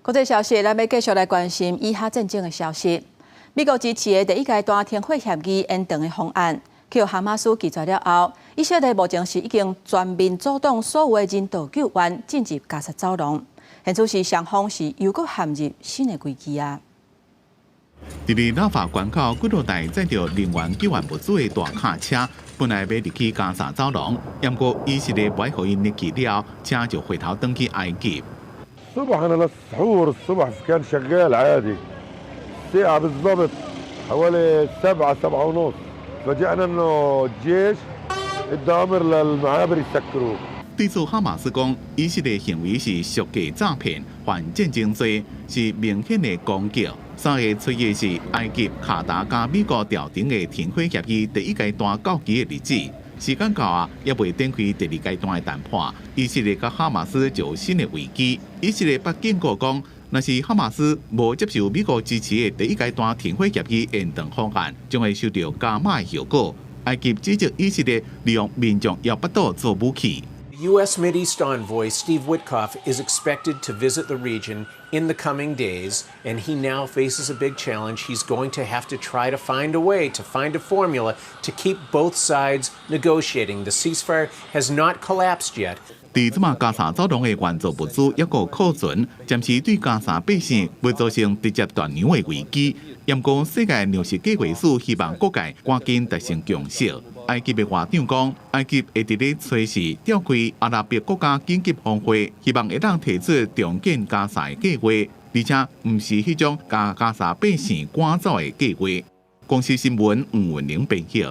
国际消息，咱要继续来关心以下战争的消息。美国支持的第一阶段停火协议延长的方案，去哈马斯拒绝了后，以色列目前是已经全面阻挡所有的人道救援进入加沙走廊，现在是双方是又搁陷入新的危机啊！伫拉法关口几多台载着人员救援物资的大卡车，本来要入去加沙走廊，不过以色列不互因入去了，车就回头转去埃及。 الصبح انا للسحور الصبح كان شغال عادي الساعة بالضبط حوالي 7:30 فجأنا انه الجيش ادى امر للمعابر يسكروه 对此，哈马斯讲，以色列行为是属假诈骗、犯战争罪，是明显的攻击。3月出现是埃及、卡达加美国调停的停火协议第一阶段告期的日子。 时间到啊，也未展开第二阶段的谈判，以色列甲哈马斯就有新的危机。以色列北警告讲，若是哈马斯无接受美国支持的第一阶段停火协议延长方案，将会受到加码的效果。埃及指责以色列利用民众要巴肚做武器。 U.S. Mideast envoy Steve Witkoff is expected to visit the region in the coming days, and he now faces a big challenge. He's going to have to try to find a way, to find a formula to keep both sides negotiating. The ceasefire has not collapsed yet. 伫即马加沙走廊的援助物资还阁库存，暂时对加沙百姓未造成直接断粮的危机。不过，世界粮食计划署希望各界赶紧达成共识。埃及的外长讲，埃及会伫咧随时召开阿拉伯国家紧急峰会，希望会当提出重建加沙的计划，而且毋是迄种将加沙百姓赶走的计划。公司新闻吴文玲编辑。